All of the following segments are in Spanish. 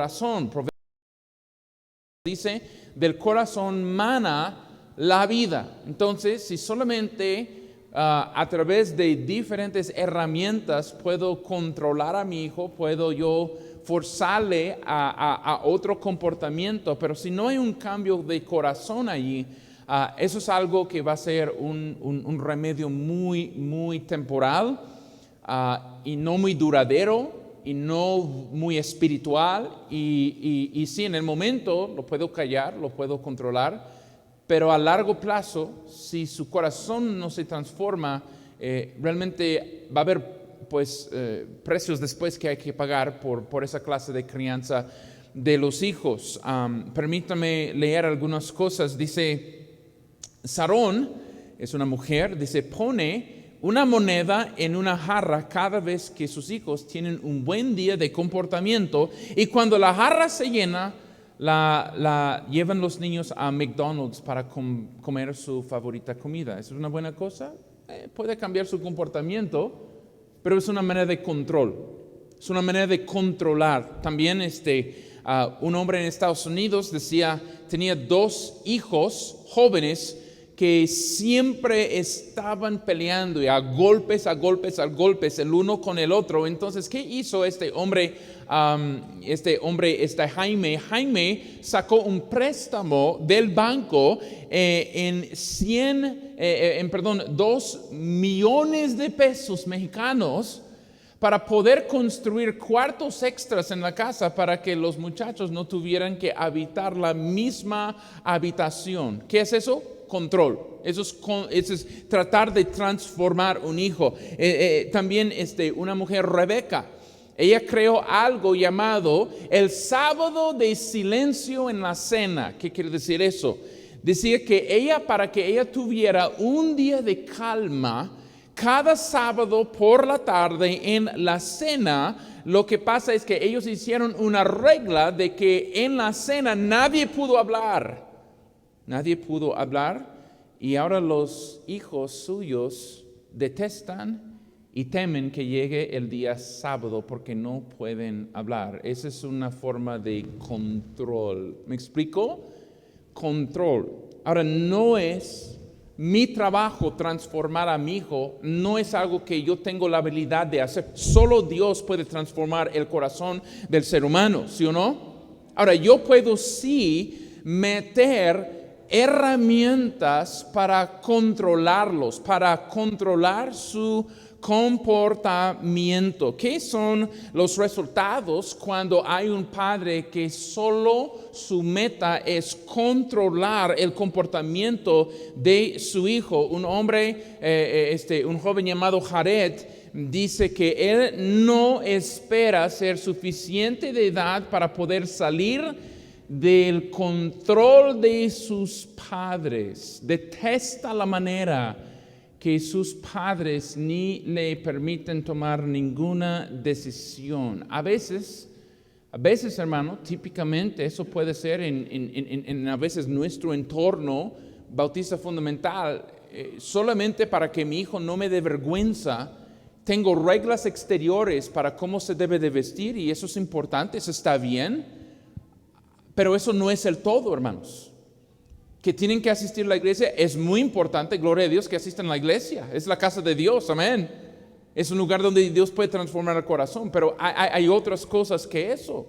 corazón. Proverbios dice, del corazón mana la vida. Entonces, si solamente a través de diferentes herramientas puedo controlar a mi hijo, puedo yo forzarle a otro comportamiento, pero si no hay un cambio de corazón allí, eso es algo que va a ser un remedio muy, muy temporal y no muy duradero y no muy espiritual. Y sí, en el momento lo puedo callar, lo puedo controlar, pero a largo plazo, si su corazón no se transforma, realmente va a haber precios después que hay que pagar por esa clase de crianza de los hijos. Permítame leer algunas cosas. Dice, Sarón es una mujer, dice, pone una moneda en una jarra cada vez que sus hijos tienen un buen día de comportamiento, y cuando la jarra se llena, la llevan los niños a McDonald's para comer su favorita comida. ¿Eso es una buena cosa? Puede cambiar su comportamiento, pero es una manera de control. Es una manera de controlar. También un hombre en Estados Unidos tenía 2 hijos jóvenes que siempre estaban peleando y a golpes el uno con el otro. Entonces, ¿qué hizo este hombre? Jaime sacó un préstamo del banco en 2 millones de pesos mexicanos para poder construir cuartos extras en la casa para que los muchachos no tuvieran que habitar la misma habitación. ¿Qué es eso? Control. Eso es tratar de transformar un hijo. También una mujer, Rebeca, ella creó algo llamado el sábado de silencio en la cena. ¿Qué quiere decir eso? Decía que para que ella tuviera un día de calma, cada sábado por la tarde en la cena, lo que pasa es que ellos hicieron una regla de que en la cena nadie pudo hablar. Nadie pudo hablar, y ahora los hijos suyos detestan y temen que llegue el día sábado porque no pueden hablar. Esa es una forma de control. ¿Me explico? Control. Ahora, no es mi trabajo transformar a mi hijo, no es algo que yo tengo la habilidad de hacer. Solo Dios puede transformar el corazón del ser humano, ¿sí o no? Ahora, yo puedo sí meter herramientas para controlarlos, para controlar su comportamiento. ¿Qué son los resultados cuando hay un padre que solo su meta es controlar el comportamiento de su hijo? Un hombre, un joven llamado Jared, dice que él no espera ser suficiente de edad para poder salir del control de sus padres. Detesta la manera que sus padres ni le permiten tomar ninguna decisión. A veces, hermano, típicamente eso puede ser en a veces nuestro entorno bautista fundamental. Solamente para que mi hijo no me dé vergüenza, tengo reglas exteriores para cómo se debe de vestir, y eso es importante, eso está bien. Pero eso no es el todo, hermanos. Que tienen que asistir a la iglesia es muy importante, gloria a Dios que asistan a la iglesia. Es la casa de Dios, amén. Es un lugar donde Dios puede transformar el corazón, pero hay otras cosas que eso.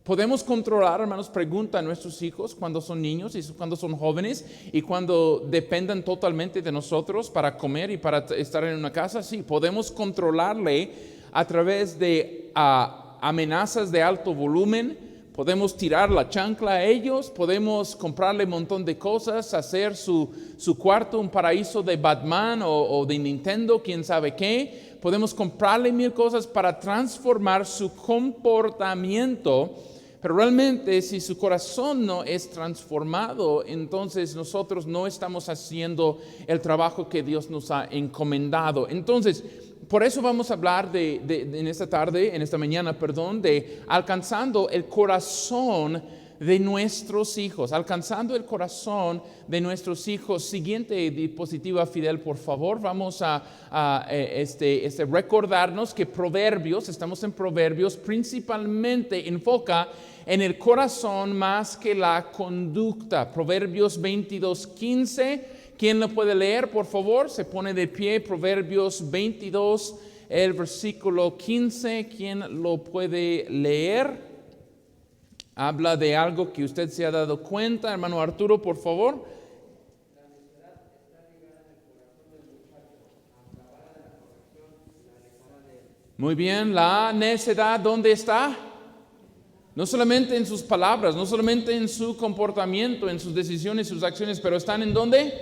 Podemos controlar, hermanos, pregunta a nuestros hijos cuando son niños y cuando son jóvenes y cuando dependan totalmente de nosotros para comer y para estar en una casa. Sí, podemos controlarle a través de amenazas de alto volumen. Podemos tirar la chancla a ellos, podemos comprarle un montón de cosas, hacer su cuarto un paraíso de Batman o de Nintendo, quién sabe qué. Podemos comprarle 1000 cosas para transformar su comportamiento, pero realmente si su corazón no es transformado, entonces nosotros no estamos haciendo el trabajo que Dios nos ha encomendado. Entonces, por eso vamos a hablar en esta mañana, de alcanzando el corazón de nuestros hijos, alcanzando el corazón de nuestros hijos. Siguiente diapositiva, Fidel, por favor. Vamos a recordarnos que Proverbios, estamos en Proverbios, principalmente enfoca en el corazón más que la conducta. Proverbios 22:15. ¿Quién lo puede leer, por favor? Se pone de pie. Proverbios 22, el versículo 15. ¿Quién lo puede leer? Habla de algo que usted se ha dado cuenta. Hermano Arturo, por favor. La necedad está ligada en el corazón del muchacho, acabada de la corrección, la alejará de él. Muy bien, la necedad, ¿dónde está? No solamente en sus palabras, no solamente en su comportamiento, en sus decisiones, sus acciones, pero están ¿en dónde?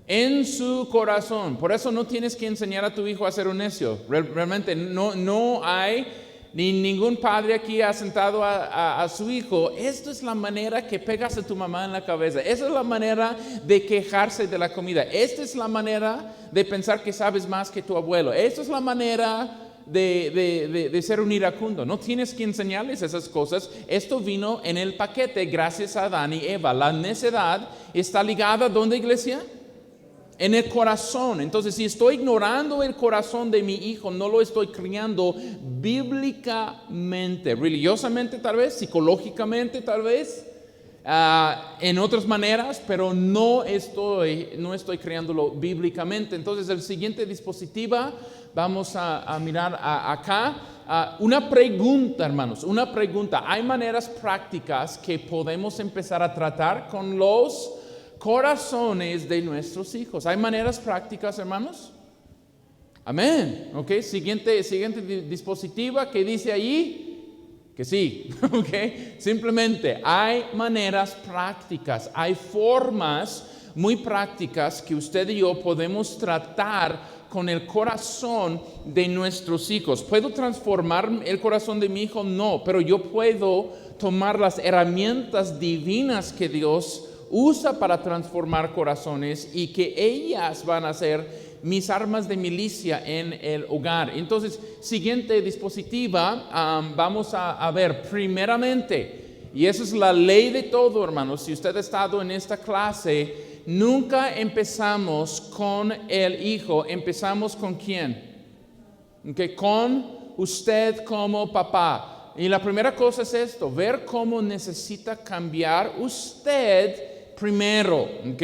En su corazón. Por eso no tienes que enseñar a tu hijo a ser un necio. Realmente no hay ni ningún padre aquí ha sentado a su hijo. Esto es la manera que pegas a tu mamá en la cabeza. Esa es la manera de quejarse de la comida. Esta es la manera de pensar que sabes más que tu abuelo. Esta es la manera de ser un iracundo. No tienes que enseñarles esas cosas. Esto vino en el paquete gracias a Adán y Eva. La necedad está ligada, ¿dónde, iglesia? En el corazón. Entonces, si estoy ignorando el corazón de mi hijo, no lo estoy criando bíblicamente, religiosamente tal vez, psicológicamente tal vez, en otras maneras, pero no estoy criándolo bíblicamente. Entonces, el siguiente dispositiva, vamos a mirar acá. Una pregunta, hermanos, una pregunta. ¿Hay maneras prácticas que podemos empezar a tratar con los corazones de nuestros hijos? ¿Hay maneras prácticas, hermanos? Amén. Ok, siguiente dispositiva, ¿qué dice allí? Que sí. Ok, simplemente hay maneras prácticas, hay formas muy prácticas que usted y yo podemos tratar con el corazón de nuestros hijos. ¿Puedo transformar el corazón de mi hijo? No, pero yo puedo tomar las herramientas divinas que Dios usa para transformar corazones y que ellas van a ser mis armas de milicia en el hogar. Entonces, siguiente dispositiva, vamos a ver primeramente, y esa es la ley de todo, hermanos. Si usted ha estado en esta clase, nunca empezamos con el hijo, empezamos con ¿quién? Okay, con usted como papá. Y la primera cosa es esto, ver cómo necesita cambiar usted primero, ¿ok?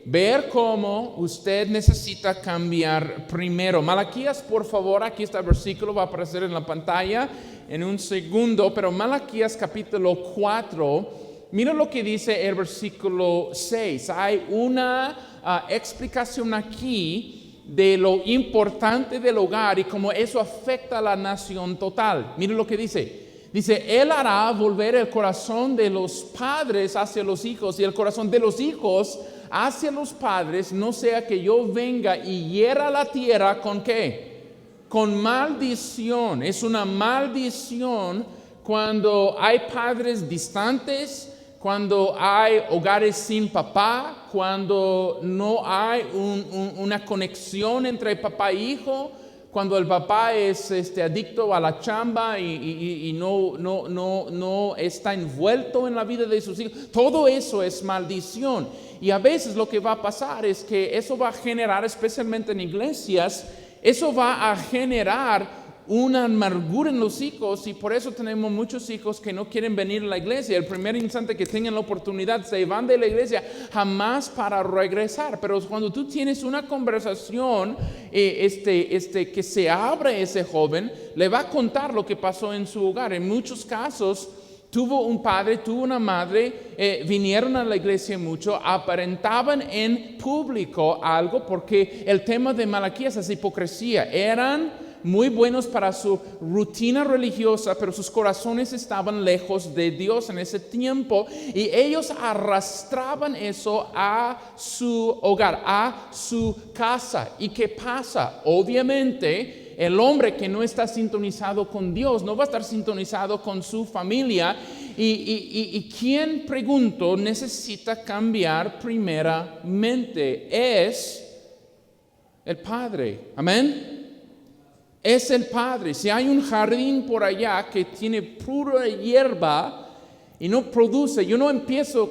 Ver cómo usted necesita cambiar primero. Malaquías, por favor, aquí está el versículo, va a aparecer en la pantalla en un segundo, pero Malaquías capítulo 4, mira lo que dice el versículo 6. Hay una explicación aquí de lo importante del hogar y cómo eso afecta a la nación total. Mira lo que dice. Dice, Él hará volver el corazón de los padres hacia los hijos y el corazón de los hijos hacia los padres, no sea que yo venga y hiera la tierra ¿con qué? Con maldición. Es una maldición cuando hay padres distantes, cuando hay hogares sin papá, cuando no hay una conexión entre papá e hijo, cuando el papá es adicto a la chamba y no está envuelto en la vida de sus hijos. Todo eso es maldición. Y a veces lo que va a pasar es que eso va a generar, especialmente en iglesias, eso va a generar una amargura en los hijos, y por eso tenemos muchos hijos que no quieren venir a la iglesia. El primer instante que tengan la oportunidad se van de la iglesia, jamás para regresar. Pero cuando tú tienes una conversación que se abre ese joven, le va a contar lo que pasó en su hogar. En muchos casos tuvo un padre, tuvo una madre, vinieron a la iglesia mucho, aparentaban en público algo, porque el tema de Malaquías es hipocresía. Eran muy buenos para su rutina religiosa, pero sus corazones estaban lejos de Dios en ese tiempo, y ellos arrastraban eso a su hogar, a su casa. ¿Y qué pasa? Obviamente, el hombre que no está sintonizado con Dios no va a estar sintonizado con su familia. ¿Y quién, pregunto, necesita cambiar primeramente? Es el padre. Amén. Es el padre. Si hay un jardín por allá que tiene pura hierba, y no produce. Yo no empiezo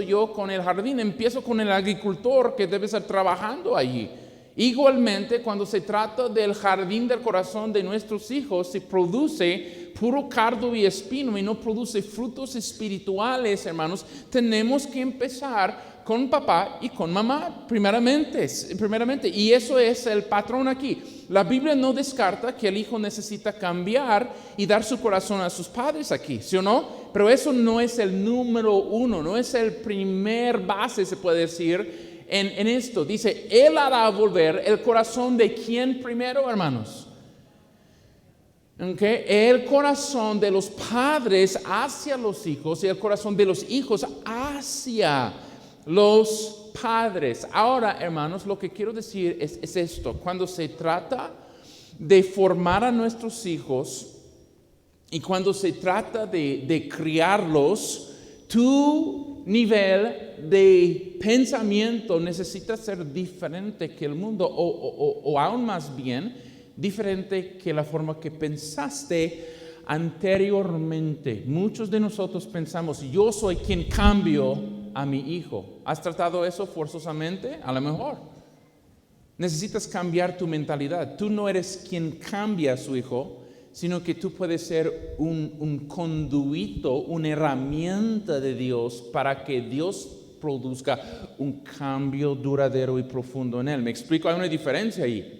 yo con el jardín, empiezo con el agricultor que debe estar trabajando allí. Igualmente, cuando se trata del jardín del corazón de nuestros hijos, se produce puro cardo y espino y no produce frutos espirituales, hermanos. Tenemos que empezar con papá y con mamá, primeramente. Y eso es el patrón aquí. La Biblia no descarta que el hijo necesita cambiar y dar su corazón a sus padres aquí, ¿sí o no? Pero eso no es el número uno, no es el primer base, se puede decir, en esto. Dice, Él hará volver el corazón de ¿quién primero, hermanos? Okay. El corazón de los padres hacia los hijos y el corazón de los hijos hacia los padres. Ahora, hermanos, lo que quiero decir es esto. Cuando se trata de formar a nuestros hijos y cuando se trata de criarlos, tu nivel de pensamiento necesita ser diferente que el mundo o aún más bien diferente que la forma que pensaste anteriormente. Muchos de nosotros pensamos, yo soy quien cambio a mi hijo. ¿Has tratado eso forzosamente? A lo mejor. Necesitas cambiar tu mentalidad. Tú no eres quien cambia a su hijo, sino que tú puedes ser un conduito, una herramienta de Dios para que Dios produzca un cambio duradero y profundo en él. ¿Me explico? Hay una diferencia ahí.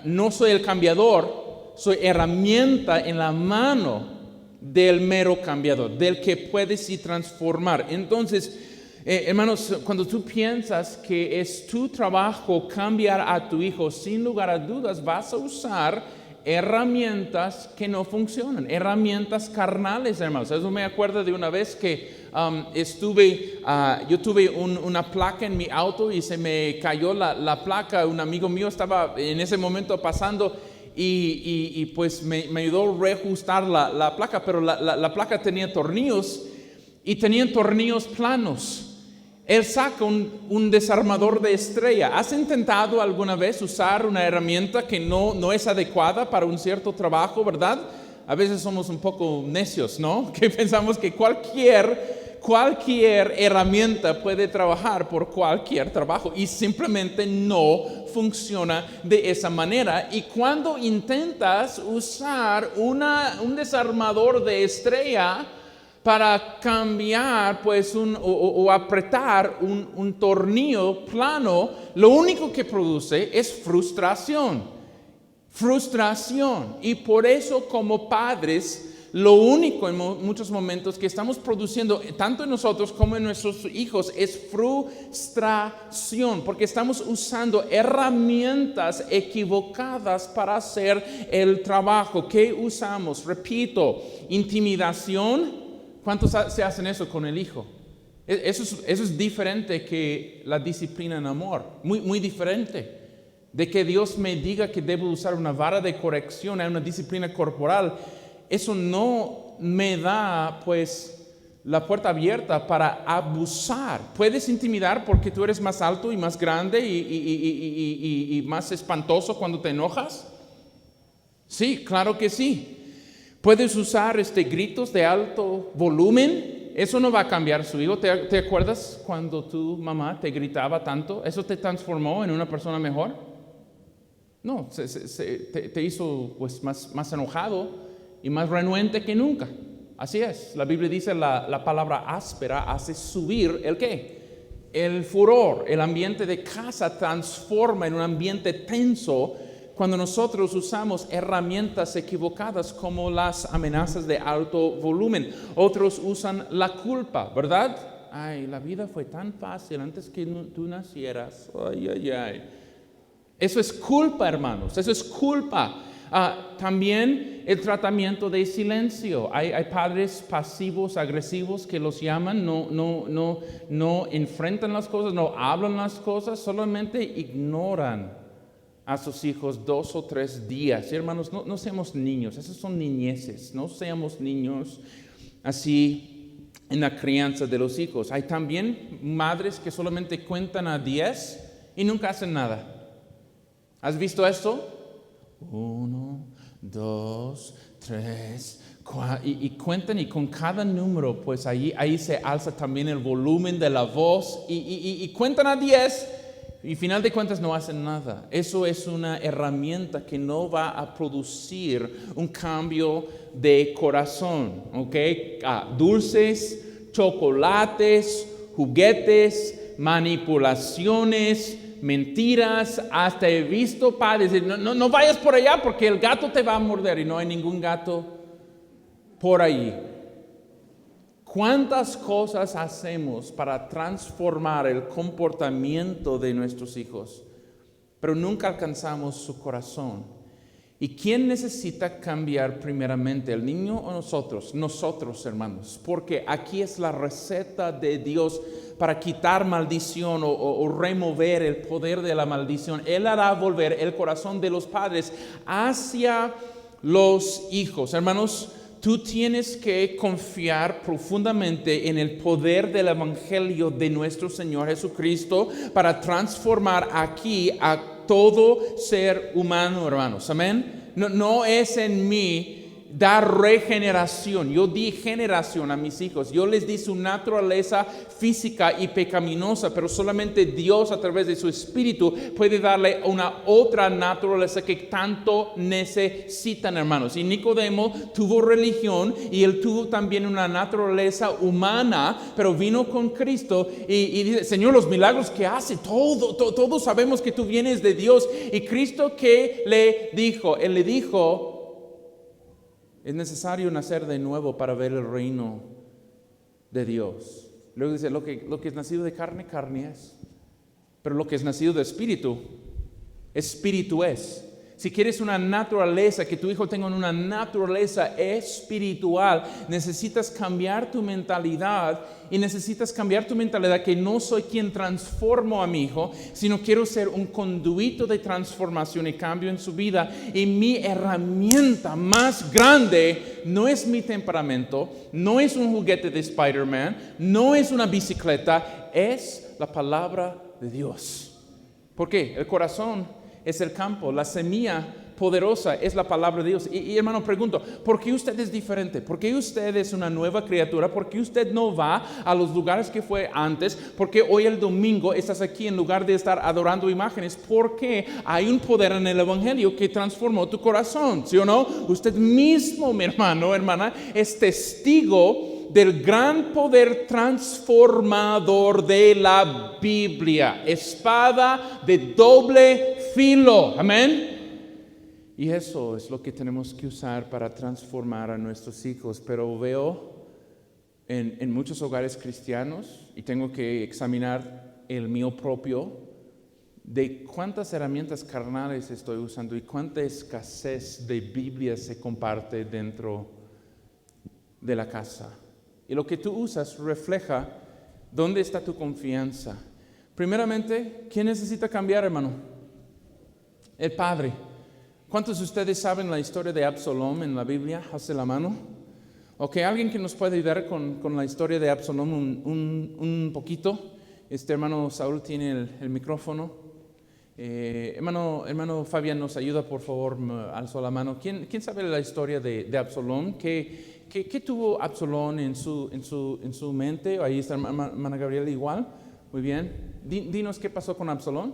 No soy el cambiador, soy herramienta en la mano del mero cambiador, del que puede sí transformar. Entonces, hermanos, cuando tú piensas que es tu trabajo cambiar a tu hijo, sin lugar a dudas vas a usar herramientas que no funcionan, herramientas carnales, hermanos. Eso me acuerdo de una vez que yo tuve una placa en mi auto y se me cayó la placa. Un amigo mío estaba en ese momento pasando y pues me ayudó a reajustar la placa, pero la placa tenía tornillos y tenían tornillos planos. Él saca un desarmador de estrella. ¿Has intentado alguna vez usar una herramienta que no es adecuada para un cierto trabajo, verdad? A veces somos un poco necios, ¿no? Que pensamos que cualquier herramienta puede trabajar por cualquier trabajo y simplemente no funciona de esa manera. Y cuando intentas usar un desarmador de estrella para cambiar pues o apretar un tornillo plano, lo único que produce es frustración. Y por eso como padres, lo único en muchos momentos que estamos produciendo, tanto en nosotros como en nuestros hijos, es frustración, porque estamos usando herramientas equivocadas para hacer el trabajo. ¿Qué usamos? Repito, intimidación. ¿Cuántos se hacen eso con el hijo? Eso es diferente que la disciplina en amor, muy, muy diferente. De que Dios me diga que debo usar una vara de corrección, hay una disciplina corporal, eso no me da pues la puerta abierta para abusar. Puedes intimidar porque tú eres más alto y más grande y más espantoso cuando te enojas. Sí, claro que sí. Puedes usar gritos de alto volumen. Eso no va a cambiar su hijo. ¿Te acuerdas cuando tu mamá te gritaba tanto? ¿Eso te transformó en una persona mejor? No, te hizo pues más enojado y más renuente que nunca. Así es. La Biblia dice la palabra áspera hace subir ¿el qué? El furor. El ambiente de casa transforma en un ambiente tenso cuando nosotros usamos herramientas equivocadas como las amenazas de alto volumen. Otros usan la culpa, ¿verdad? Ay, la vida fue tan fácil antes que tú nacieras. Ay. Eso es culpa, hermanos, eso es culpa. También el tratamiento de silencio. Hay padres pasivos, agresivos que los llaman, no enfrentan las cosas, no hablan las cosas, solamente ignoran a sus hijos 2 o 3 días. Sí, hermanos, no seamos niños, esos son niñeces, no seamos niños así en la crianza de los hijos. Hay también madres que solamente cuentan a 10 y nunca hacen nada. ¿Has visto esto? 1, 2, 3, Y cuentan, y con cada número, pues ahí se alza también el volumen de la voz, y cuentan a 10, y final de cuentas no hacen nada. Eso es una herramienta que no va a producir un cambio de corazón, ¿ok? Dulces, chocolates, juguetes, manipulaciones, mentiras. Hasta he visto padres decir, no vayas por allá porque el gato te va a morder, y no hay ningún gato por ahí. ¿Cuántas cosas hacemos para transformar el comportamiento de nuestros hijos, pero nunca alcanzamos su corazón? ¿Y quién necesita cambiar primeramente, el niño o nosotros? Nosotros, hermanos, porque aquí es la receta de Dios para quitar maldición o remover el poder de la maldición. Él hará volver el corazón de los padres hacia los hijos. Hermanos, tú tienes que confiar profundamente en el poder del Evangelio de nuestro Señor Jesucristo para transformar aquí a todo ser humano, hermanos. Amén. No es en mí dar regeneración. Yo di generación a mis hijos. Yo les di su naturaleza física y pecaminosa, pero solamente Dios a través de su Espíritu puede darle una otra naturaleza que tanto necesitan, hermanos. Y Nicodemo tuvo religión y él tuvo también una naturaleza humana, pero vino con Cristo y dice, Señor, los milagros que hace, todos sabemos que tú vienes de Dios. Y Cristo, ¿qué le dijo? Él le dijo, es necesario nacer de nuevo para ver el reino de Dios. Luego dice, lo que es nacido de carne, carne es. Pero lo que es nacido de espíritu, espíritu es. Si quieres una naturaleza, que tu hijo tenga una naturaleza espiritual, necesitas cambiar tu mentalidad. Y necesitas cambiar tu mentalidad que no soy quien transformo a mi hijo, sino quiero ser un conduito de transformación y cambio en su vida. Y mi herramienta más grande no es mi temperamento, no es un juguete de Spider-Man, no es una bicicleta, es la palabra de Dios. ¿Por qué? El corazón es el campo, la semilla poderosa es la palabra de Dios. Y hermano, pregunto, ¿por qué usted es diferente? ¿Por qué usted es una nueva criatura? ¿Por qué usted no va a los lugares que fue antes? ¿Por qué hoy el domingo estás aquí en lugar de estar adorando imágenes? Porque hay un poder en el Evangelio que transformó tu corazón, ¿sí o no? Usted mismo, mi hermano, hermana, es testigo del gran poder transformador de la Biblia. Espada de doble filo. Amén. Y eso es lo que tenemos que usar para transformar a nuestros hijos. Pero veo en muchos hogares cristianos, y tengo que examinar el mío propio, de cuántas herramientas carnales estoy usando y cuánta escasez de Biblia se comparte dentro de la casa. Y lo que tú usas refleja dónde está tu confianza. Primeramente, ¿quién necesita cambiar, hermano? El padre. ¿Cuántos de ustedes saben la historia de Absalom en la Biblia? Hace la mano. Ok, alguien que nos puede ayudar con la historia de Absalom un poquito. Hermano Saúl tiene el micrófono. Hermano Fabián, nos ayuda, por favor, alzó la mano. ¿Quién sabe la historia de Absalom? ¿Qué tuvo Absalom en su mente? Ahí está hermana Gabriela igual. Muy bien. Dinos qué pasó con Absalom.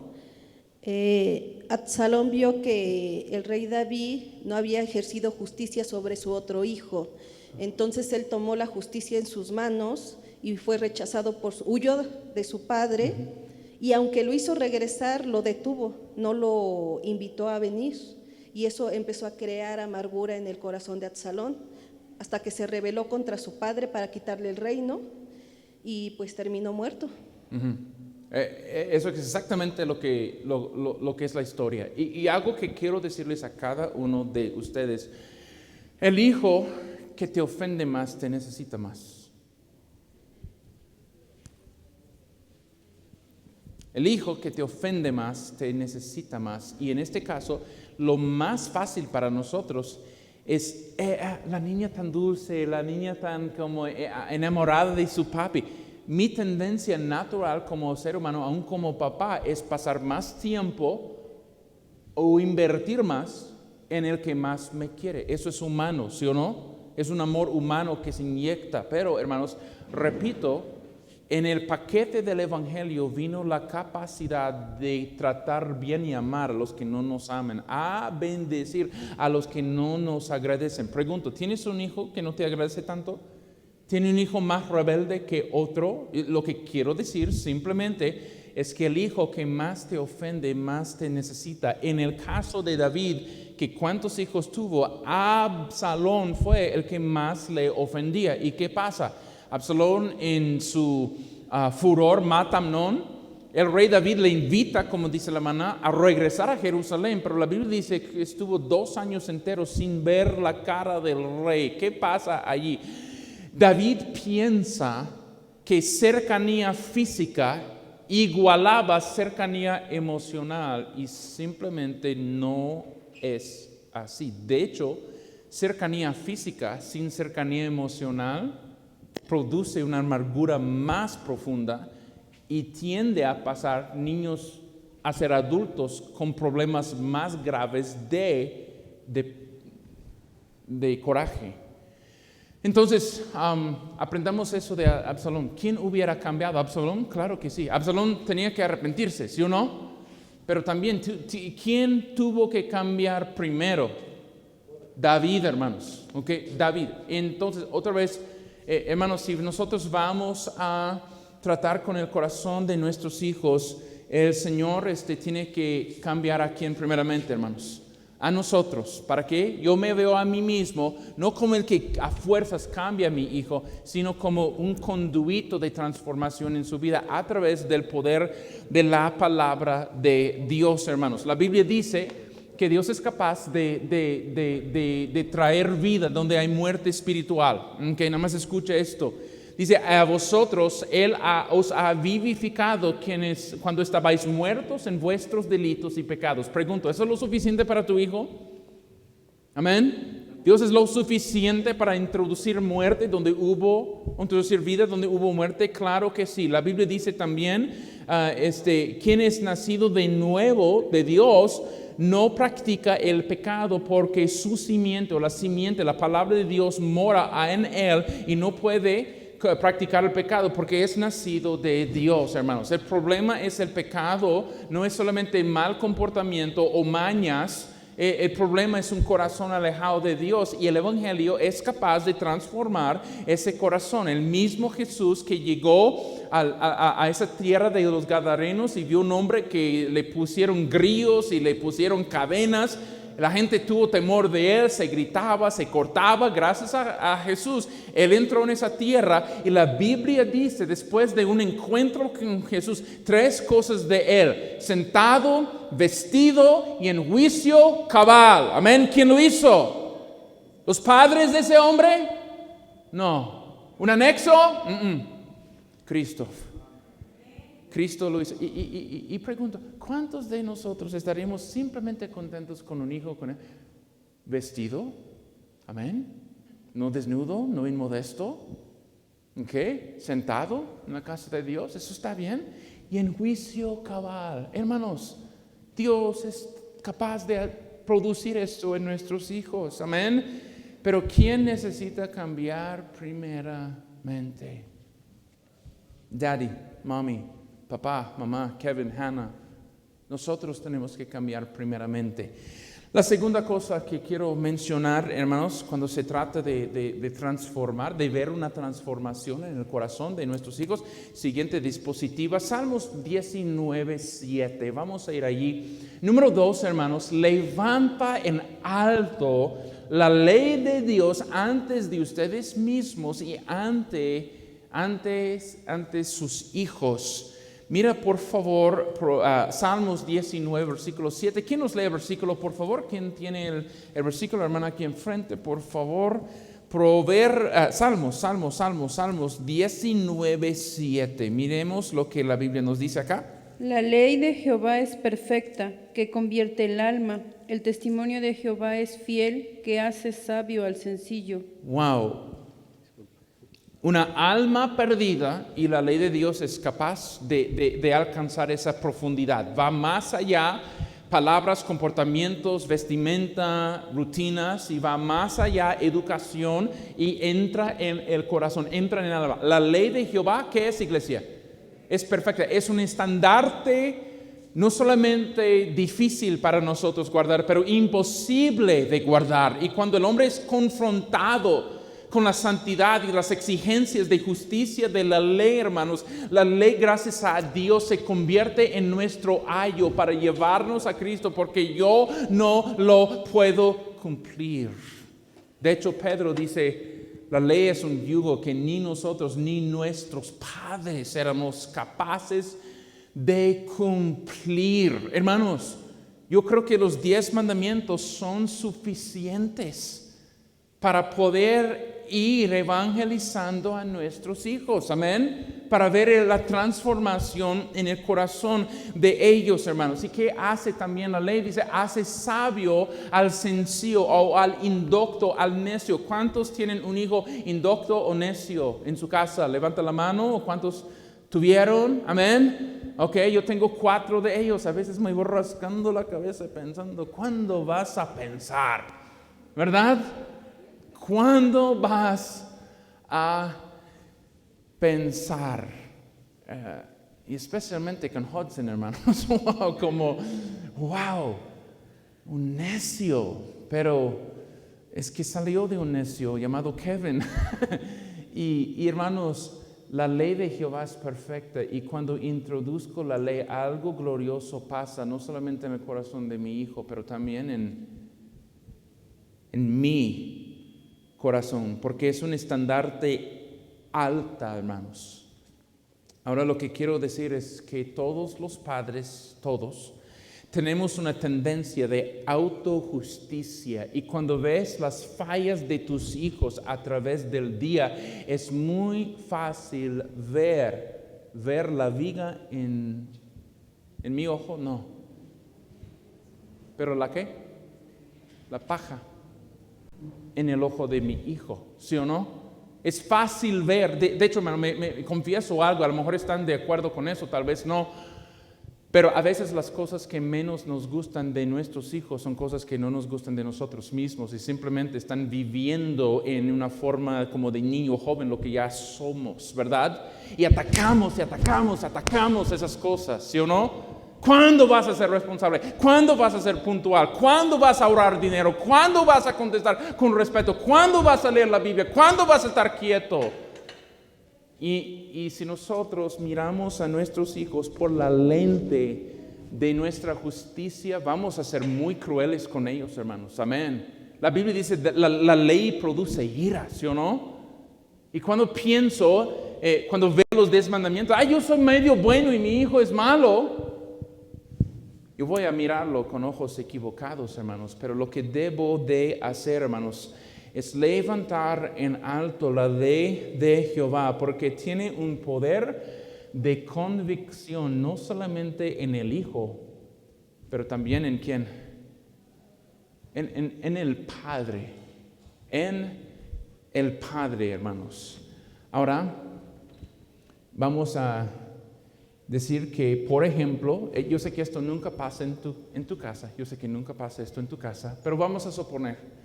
Absalom vio que el rey David no había ejercido justicia sobre su otro hijo. Entonces él tomó la justicia en sus manos y fue rechazado huyó de su padre. Y aunque lo hizo regresar, lo detuvo, no lo invitó a venir. Y eso empezó a crear amargura en el corazón de Absalom, hasta que se rebeló contra su padre para quitarle el reino y pues terminó muerto. Eso es exactamente lo que es la historia. Y algo que quiero decirles a cada uno de ustedes: el hijo que te ofende más te necesita más. El hijo que te ofende más te necesita más. Y en este caso, lo más fácil para nosotros es la niña tan dulce, la niña tan como enamorada de su papi. Mi tendencia natural como ser humano, aún como papá, es pasar más tiempo o invertir más en el que más me quiere. Eso es humano, ¿sí o no? Es un amor humano que se inyecta. Pero, hermanos, repito, en el paquete del Evangelio vino la capacidad de tratar bien y amar a los que no nos aman, a bendecir a los que no nos agradecen. Pregunto, ¿tienes un hijo que no te agradece tanto? ¿Tiene un hijo más rebelde que otro? Lo que quiero decir simplemente es que el hijo que más te ofende, más te necesita. En el caso de David, que cuántos hijos tuvo, Absalón fue el que más le ofendía. ¿Y qué pasa? Absalón en su furor mata a Amnón. El rey David le invita, como dice la maná, a regresar a Jerusalén, pero la Biblia dice que estuvo 2 años enteros sin ver la cara del rey. ¿Qué pasa allí? David piensa que cercanía física igualaba cercanía emocional y simplemente no es así. De hecho, cercanía física sin cercanía emocional produce una amargura más profunda y tiende a pasar niños a ser adultos con problemas más graves de coraje. Entonces, aprendamos eso de Absalón. ¿Quién hubiera cambiado? ¿Absalón? Claro que sí. Absalón tenía que arrepentirse, ¿sí o no? Pero también, ¿quién tuvo que cambiar primero? David, hermanos. ¿Ok? David. Entonces, otra vez, hermanos, si nosotros vamos a tratar con el corazón de nuestros hijos, el Señor tiene que cambiar a quién primeramente, hermanos. A nosotros. ¿Para qué? Yo me veo a mí mismo, no como el que a fuerzas cambia a mi hijo, sino como un conduito de transformación en su vida a través del poder de la palabra de Dios, hermanos. La Biblia dice que Dios es capaz de traer vida donde hay muerte espiritual. Que nada más escucha esto. Dice, a vosotros Él os ha vivificado cuando estabais muertos en vuestros delitos y pecados. Pregunto, ¿eso es lo suficiente para tu hijo? Amén. ¿Dios es lo suficiente para introducir vida donde hubo muerte? Claro que sí. La Biblia dice también, quien es nacido de nuevo de Dios, no practica el pecado porque su simiente o la palabra de Dios mora en él y no puede practicar el pecado porque es nacido de Dios, hermanos. El problema es el pecado, no es solamente mal comportamiento o mañas. El problema es un corazón alejado de Dios y el Evangelio es capaz de transformar ese corazón. El mismo Jesús que llegó a esa tierra de los Gadarenos y vio un hombre que le pusieron grillos y le pusieron cadenas. La gente tuvo temor de él, se gritaba, se cortaba. Gracias a Jesús, él entró en esa tierra y la Biblia dice, después de un encuentro con Jesús, 3 cosas de él: sentado, vestido y en juicio cabal. Amén. ¿Quién lo hizo? ¿Los padres de ese hombre? No. ¿Un anexo? Cristo lo hizo. Y pregunto, ¿cuántos de nosotros estaríamos simplemente contentos con un hijo vestido? Amén. No desnudo, no inmodesto. Sentado en la casa de Dios. Eso está bien. Y en juicio cabal. Hermanos, Dios es capaz de producir esto en nuestros hijos. Amén. Pero ¿quién necesita cambiar primeramente? Daddy, mommy, papá, mamá, Kevin, Hannah. Nosotros tenemos que cambiar primeramente. La segunda cosa que quiero mencionar, hermanos, cuando se trata de transformar, de ver una transformación en el corazón de nuestros hijos, siguiente dispositiva, Salmos 19:7. Vamos a ir allí. Número 2, hermanos, levanta en alto la ley de Dios antes de ustedes mismos y ante sus hijos. Mira por favor Salmos 19, versículo 7. ¿Quién nos lee el versículo, por favor? ¿Quién tiene el versículo, hermana, aquí enfrente, por favor? Salmos 19, 7. Miremos lo que la Biblia nos dice acá. La ley de Jehová es perfecta, que convierte el alma. El testimonio de Jehová es fiel, que hace sabio al sencillo. Wow. Una alma perdida y la ley de Dios es capaz de alcanzar esa profundidad. Va más allá palabras, comportamientos, vestimenta, rutinas, y va más allá, educación, y entra en el corazón, entra en el alma. La ley de Jehová, ¿qué es, iglesia? Es perfecta, es un estandarte no solamente difícil para nosotros guardar, pero imposible de guardar. Y cuando el hombre es confrontado con la santidad y las exigencias de justicia de la ley, hermanos, la ley, gracias a Dios, se convierte en nuestro ayo para llevarnos a Cristo, porque yo no lo puedo cumplir. De hecho, Pedro dice, la ley es un yugo que ni nosotros ni nuestros padres éramos capaces de cumplir. Hermanos, yo creo que los 10 mandamientos son suficientes para poder ir evangelizando a nuestros hijos, amén, para ver la transformación en el corazón de ellos, hermanos. ¿Y qué hace también la ley? Dice, hace sabio al sencillo o al indocto, al necio. ¿Cuántos tienen un hijo indocto o necio en su casa? Levanta la mano. ¿O cuántos tuvieron? Amén. Ok, yo tengo 4 de ellos. A veces me voy rascando la cabeza pensando, ¿cuándo vas a pensar? ¿Verdad? ¿Cuándo vas a pensar? Y especialmente con Hudson, hermanos. Wow, un necio. Pero es que salió de un necio llamado Kevin. y hermanos, la ley de Jehová es perfecta, y cuando introduzco la ley, algo glorioso pasa, no solamente en el corazón de mi hijo, pero también en mi corazón, porque es un estandarte alta, hermanos. Ahora lo que quiero decir es que todos los padres, todos, tenemos una tendencia de autojusticia, y cuando ves las fallas de tus hijos a través del día, es muy fácil ver la viga en mi ojo, no. ¿Pero la qué? La paja en el ojo de mi hijo, ¿sí o no? Es fácil ver, de hecho, hermano, me confieso algo, a lo mejor están de acuerdo con eso, tal vez no. Pero a veces las cosas que menos nos gustan de nuestros hijos son cosas que no nos gustan de nosotros mismos, y simplemente están viviendo en una forma como de niño joven lo que ya somos, ¿verdad? Y atacamos esas cosas, ¿sí o no? ¿Cuándo vas a ser responsable? ¿Cuándo vas a ser puntual? ¿Cuándo vas a ahorrar dinero? ¿Cuándo vas a contestar con respeto? ¿Cuándo vas a leer la Biblia? ¿Cuándo vas a estar quieto? Y si nosotros miramos a nuestros hijos por la lente de nuestra justicia, vamos a ser muy crueles con ellos, hermanos. Amén. La Biblia dice, la ley produce ira, ¿sí o no? Y cuando pienso, cuando veo los 10 mandamientos, yo soy medio bueno y mi hijo es malo, yo voy a mirarlo con ojos equivocados, hermanos. Pero lo que debo de hacer, hermanos, es levantar en alto la ley de Jehová, porque tiene un poder de convicción, no solamente en el Hijo, pero también en ¿quién? En el Padre. En el Padre, hermanos. Ahora, vamos a decir que, por ejemplo, yo sé que esto nunca pasa en tu casa, yo sé que nunca pasa esto en tu casa, pero vamos a suponer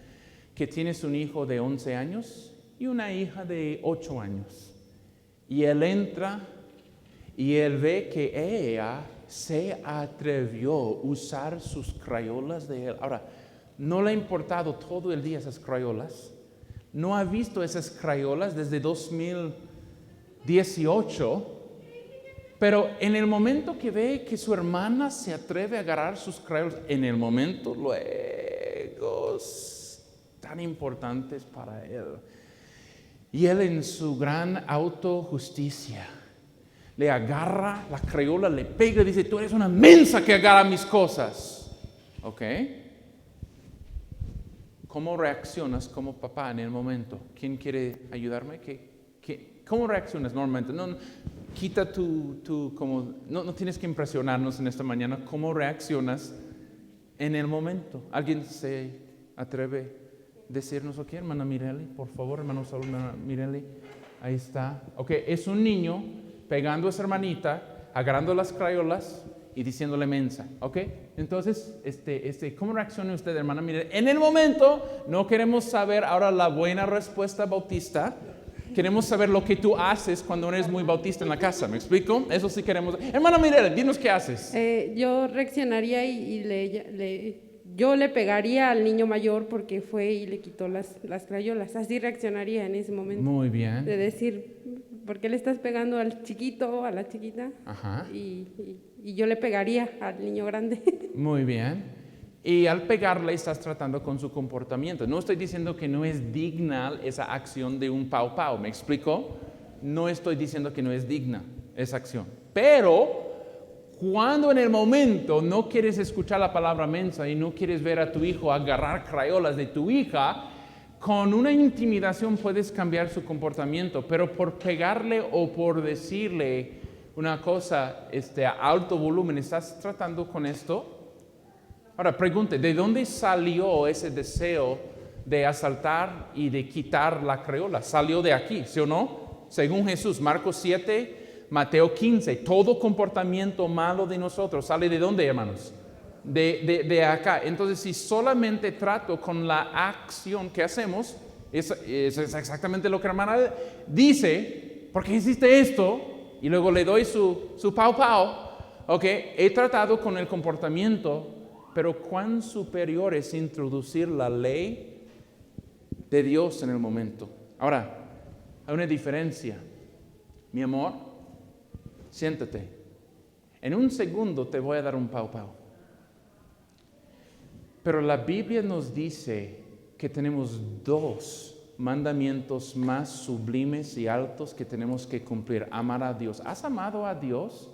que tienes un hijo de 11 años y una hija de 8 años. Y él entra y él ve que ella se atrevió a usar sus crayolas de él. Ahora, no le ha importado todo el día esas crayolas. No ha visto esas crayolas desde 2018. Pero en el momento que ve que su hermana se atreve a agarrar sus crayolas, en el momento luego tan importantes para él. Y él, en su gran autojusticia, le agarra la crayola, le pega y dice, tú eres una mensa que agarra mis cosas. ¿Ok? ¿Cómo reaccionas como papá en el momento? ¿Quién quiere ayudarme? ¿Cómo reaccionas normalmente? No, quita no tienes que impresionarnos en esta mañana. ¿Cómo reaccionas en el momento? ¿Alguien se atreve decirnos, ok, hermana Mireli, por favor, hermano Saúl, hermana Mireli, ahí está. Ok, es un niño pegando a su hermanita, agarrando las crayolas, y diciéndole mensa, ¿ok? Entonces, ¿cómo reacciona usted, hermana? Mire, en el momento no queremos saber ahora la buena respuesta bautista. Queremos saber lo que tú haces cuando eres muy bautista en la casa, ¿me explico? Eso sí queremos. Hermana Mirela, dinos qué haces. Yo reaccionaría yo le pegaría al niño mayor porque fue y le quitó las crayolas. Así reaccionaría en ese momento. Muy bien. De decir, ¿por qué le estás pegando al chiquito o a la chiquita? Ajá. Y yo le pegaría al niño grande. Muy bien. Y al pegarle estás tratando con su comportamiento. No estoy diciendo que no es digna esa acción de un pau pau, ¿me explico? No estoy diciendo que no es digna esa acción. Pero cuando en el momento no quieres escuchar la palabra mensa y no quieres ver a tu hijo agarrar crayolas de tu hija, con una intimidación puedes cambiar su comportamiento, pero por pegarle o por decirle una cosa a alto volumen, ¿estás tratando con esto? Ahora, pregunte, ¿de dónde salió ese deseo de asaltar y de quitar la crayola? ¿Salió de aquí, sí o no? Según Jesús, Marcos 7, Mateo 15, todo comportamiento malo de nosotros sale ¿de dónde, hermanos? De acá. Entonces, si solamente trato con la acción que hacemos, es exactamente lo que la hermana dice, ¿por qué hiciste esto? Y luego le doy su pau pau. Ok, he tratado con el comportamiento. Pero cuán superior es introducir la ley de Dios en el momento. Ahora, hay una diferencia. Mi amor, siéntate. En un segundo te voy a dar un pau pau. Pero la Biblia nos dice que tenemos 2 mandamientos más sublimes y altos que tenemos que cumplir. Amar a Dios. ¿Has amado a Dios?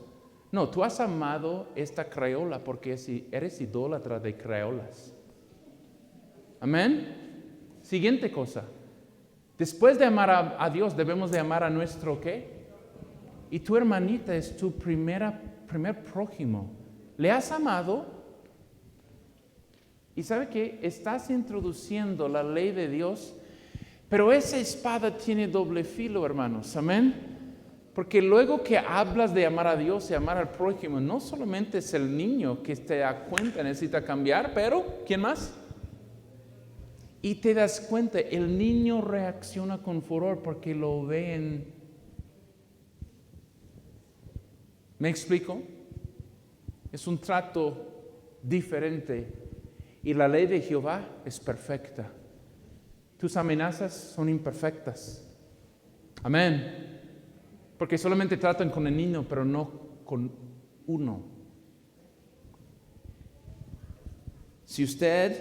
No, tú has amado esta crayola porque eres idólatra de crayolas. Amén. Siguiente cosa. Después de amar a Dios, debemos de amar a nuestro ¿qué? Y tu hermanita es tu primer prójimo. ¿Le has amado? Y ¿sabe qué? Estás introduciendo la ley de Dios, pero esa espada tiene doble filo, hermanos. Amén. Porque luego que hablas de amar a Dios y amar al prójimo, no solamente es el niño que te da cuenta, necesita cambiar, pero ¿quién más? Y te das cuenta, el niño reacciona con furor porque lo ven. ¿Me explico? Es un trato diferente. Y la ley de Jehová es perfecta. Tus amenazas son imperfectas. Amén. Porque solamente tratan con el niño, pero no con uno. Si usted,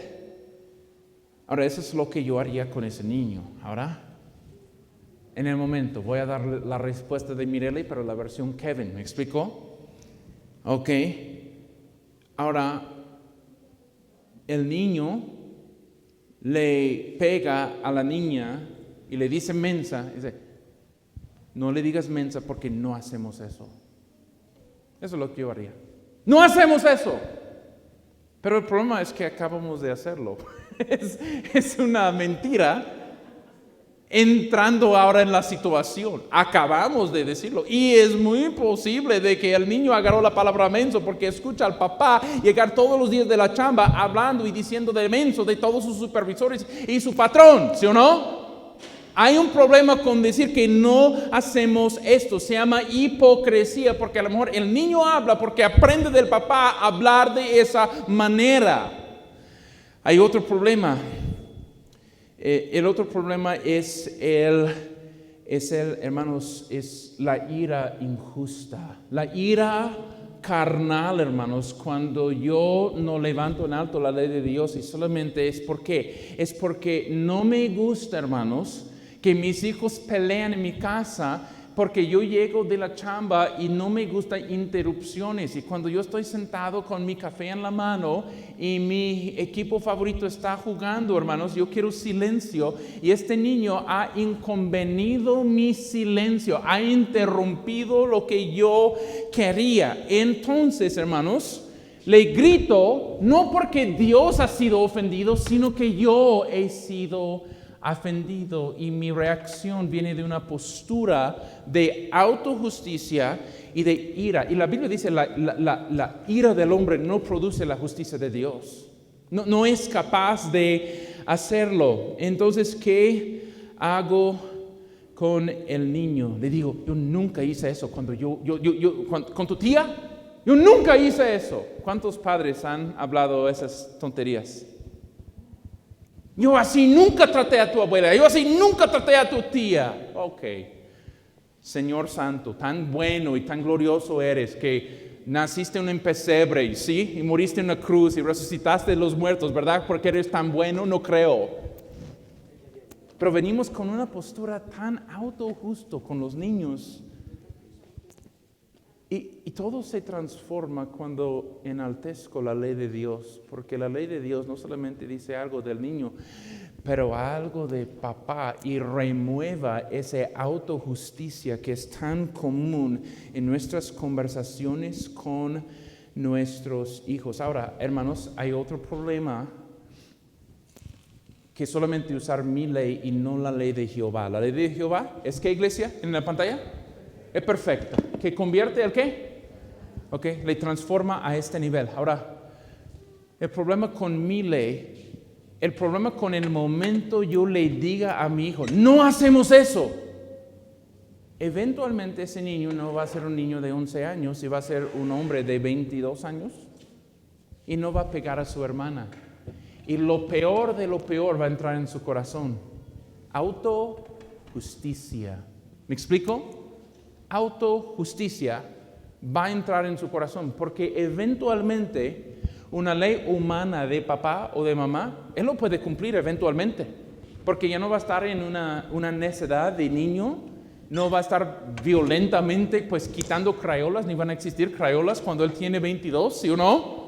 ahora eso es lo que yo haría con ese niño. Ahora, en el momento, voy a dar la respuesta de Mirelli, pero la versión Kevin, ¿me explicó? Ok. Ahora, el niño le pega a la niña y le dice mensa, dice, no le digas mensa porque no hacemos eso. Eso es lo que yo haría. No hacemos eso. Pero el problema es que acabamos de hacerlo. Es una mentira entrando ahora en la situación. Acabamos de decirlo. Y es muy posible de que el niño agarró la palabra menso porque escucha al papá llegar todos los días de la chamba hablando y diciendo de menso de todos sus supervisores y su patrón, ¿sí o no? Hay un problema con decir que no hacemos esto. Se llama hipocresía porque a lo mejor el niño habla porque aprende del papá a hablar de esa manera. Hay otro problema. El otro problema es hermanos, es la ira injusta. La ira carnal, hermanos, cuando yo no levanto en alto la ley de Dios y solamente es porque no me gusta, hermanos, que mis hijos pelean en mi casa porque yo llego de la chamba y no me gustan interrupciones. Y cuando yo estoy sentado con mi café en la mano y mi equipo favorito está jugando, hermanos, yo quiero silencio. Y este niño ha inconvenido mi silencio, ha interrumpido lo que yo quería. Entonces, hermanos, le grito no porque Dios ha sido ofendido, sino que yo he sido ofendido y mi reacción viene de una postura de autojusticia y de ira. Y la Biblia dice la ira del hombre no produce la justicia de Dios. No es capaz de hacerlo. Entonces, ¿qué hago con el niño? Le digo, yo nunca hice eso con tu tía. Yo nunca hice eso. ¿Cuántos padres han hablado esas tonterías? Yo así nunca traté a tu abuela. Yo así nunca traté a tu tía. Ok. Señor Santo, tan bueno y tan glorioso eres que naciste en un pesebre, ¿sí? Y moriste en una cruz y resucitaste de los muertos, ¿verdad? Porque eres tan bueno, no creo. Pero venimos con una postura tan autojusto con los niños. Y todo se transforma cuando enaltezco la ley de Dios, porque la ley de Dios no solamente dice algo del niño, pero algo de papá, y remueva esa autojusticia que es tan común en nuestras conversaciones con nuestros hijos. Ahora, hermanos, hay otro problema, que solamente usar mi ley y no la ley de Jehová. La ley de Jehová es ¿qué, iglesia? En la pantalla. Es perfecta. ¿Que convierte el qué? Ok, le transforma a este nivel. Ahora, el problema con mi ley, el problema con el momento yo le diga a mi hijo, no hacemos eso. Eventualmente ese niño no va a ser un niño de 11 años y va a ser un hombre de 22 años y no va a pegar a su hermana. Y lo peor de lo peor va a entrar en su corazón. Autojusticia. ¿Me explico? Autojusticia va a entrar en su corazón, porque eventualmente una ley humana de papá o de mamá, él lo puede cumplir eventualmente, porque ya no va a estar en una necedad de niño, no va a estar violentamente pues quitando crayolas, ni van a existir crayolas cuando él tiene 22, ¿sí o no?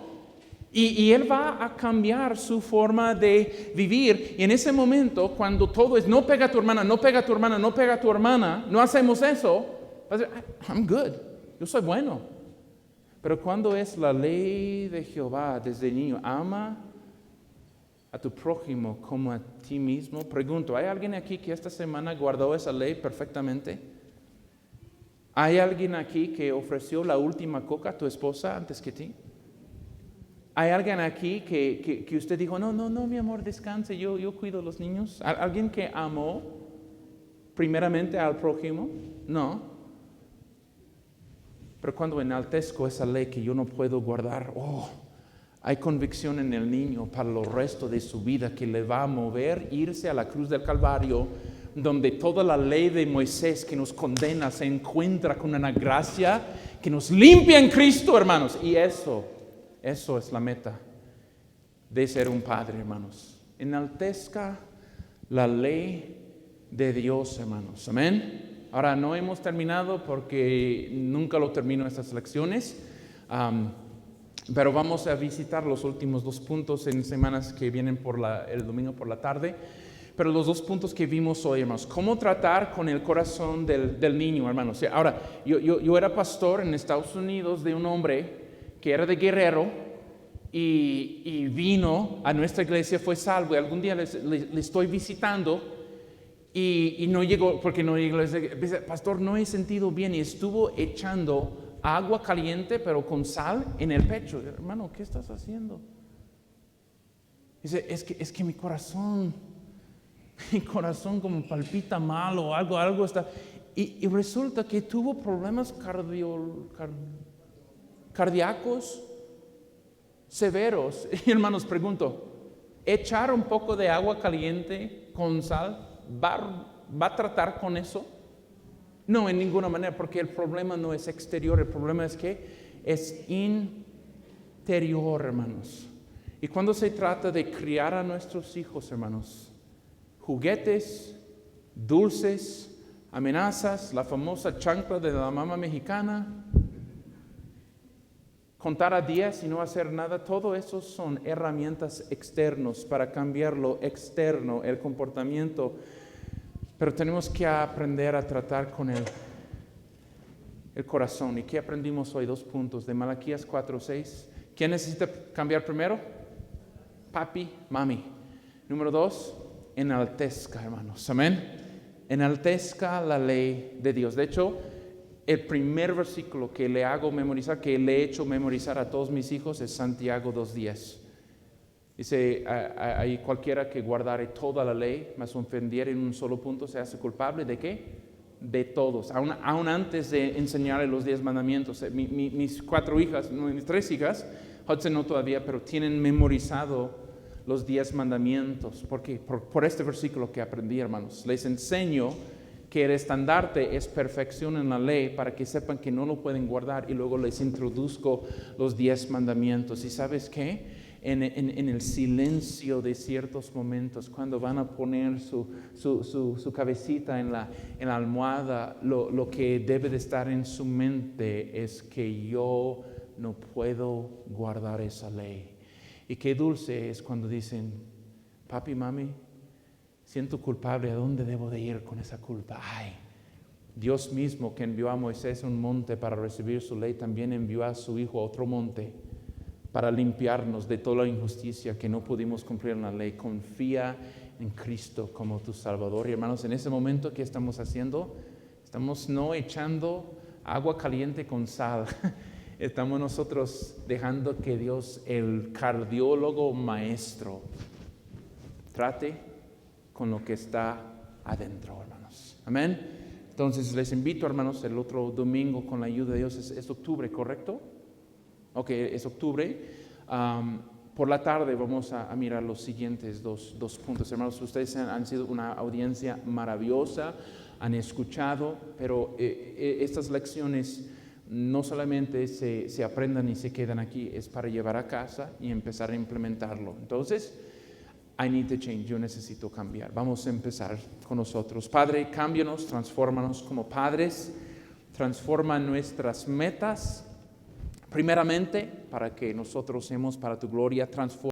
Y él va a cambiar su forma de vivir. Y en ese momento, cuando todo es no pega a tu hermana, no pega a tu hermana, no pega a tu hermana, no hacemos eso, va a decir, I'm good, yo soy bueno. Pero cuando es la ley de Jehová desde niño, ama a tu prójimo como a ti mismo. Pregunto, ¿hay alguien aquí que esta semana guardó esa ley perfectamente? ¿Hay alguien aquí que ofreció la última coca a tu esposa antes que ti? ¿Hay alguien aquí que usted dijo, no, mi amor, descanse, yo cuido a los niños? ¿Alguien que amó primeramente al prójimo? No. Pero cuando enaltezco esa ley que yo no puedo guardar, hay convicción en el niño para el resto de su vida que le va a mover irse a la cruz del Calvario, donde toda la ley de Moisés que nos condena se encuentra con una gracia que nos limpia en Cristo, hermanos. Y eso es la meta de ser un padre, hermanos. Enaltezca la ley de Dios, hermanos. Amén. Ahora, no hemos terminado porque nunca lo termino estas lecciones, pero vamos a visitar los últimos 2 puntos en semanas que vienen el domingo por la tarde. Pero los 2 puntos que vimos hoy, hermanos, cómo tratar con el corazón del niño, hermanos. Ahora, yo era pastor en Estados Unidos de un hombre que era de Guerrero y vino a nuestra iglesia, fue salvo, y algún día le estoy visitando y no llegó, porque no llegó, dice, pastor, no he sentido bien, y estuvo echando agua caliente pero con sal en el pecho. Hermano, ¿qué estás haciendo? Dice, es que mi corazón como palpita mal o algo está, y resulta que tuvo problemas cardíacos severos. Y hermanos, pregunto, ¿echar un poco de agua caliente con sal va a tratar con eso? No, en ninguna manera, porque el problema no es exterior, el problema es que es interior, hermanos. Y cuando se trata de criar a nuestros hijos, hermanos, juguetes, dulces, amenazas, la famosa chancla de la mamá mexicana, contar a 10 y no hacer nada, todo eso son herramientas externas para cambiar lo externo, el comportamiento. Pero tenemos que aprender a tratar con el corazón. ¿Y qué aprendimos hoy? 2 puntos de Malaquías 4:6. ¿Quién necesita cambiar primero? Papi, mami. Número 2, enaltezca, hermanos. Amén. Enaltezca la ley de Dios. De hecho, el primer versículo que le hago memorizar, que le he hecho memorizar a todos mis hijos, es Santiago 2:10. Dice, ahí cualquiera que guardare toda la ley, mas ofendiere en un solo punto, se hace culpable ¿de qué? De todos. Aún antes de enseñarle los 10 mandamientos, mis 4 hijas, mis 3 hijas, Hudson no todavía, pero tienen memorizado los 10 mandamientos. ¿Por qué? Por este versículo que aprendí, hermanos. Les enseño que el estandarte es perfección en la ley para que sepan que no lo pueden guardar, y luego les introduzco los 10 mandamientos. ¿Y sabes qué? En el silencio de ciertos momentos, cuando van a poner su cabecita en la almohada, lo que debe de estar en su mente es que yo no puedo guardar esa ley. Y qué dulce es cuando dicen, papi, mami, siento culpable, ¿a dónde debo de ir con esa culpa? Ay, Dios mismo que envió a Moisés a un monte para recibir su ley, también envió a su hijo a otro monte para limpiarnos de toda la injusticia que no pudimos cumplir en la ley. Confía en Cristo como tu Salvador. Y hermanos, en ese momento, ¿qué estamos haciendo? Estamos no echando agua caliente con sal. Estamos nosotros dejando que Dios, el cardiólogo maestro, trate con lo que está adentro, hermanos. Amén. Entonces les invito, hermanos, el otro domingo, con la ayuda de Dios, es octubre, ¿correcto? Ok, es octubre. Por la tarde vamos a mirar los siguientes dos puntos. Hermanos, ustedes han sido una audiencia maravillosa, han escuchado, pero estas lecciones no solamente se aprendan y se quedan aquí, es para llevar a casa y empezar a implementarlo. Entonces, I need to change, yo necesito cambiar. Vamos a empezar con nosotros. Padre, cámbianos, transfórmanos como padres, transforma nuestras metas, primeramente, para que nosotros seamos para tu gloria, transforma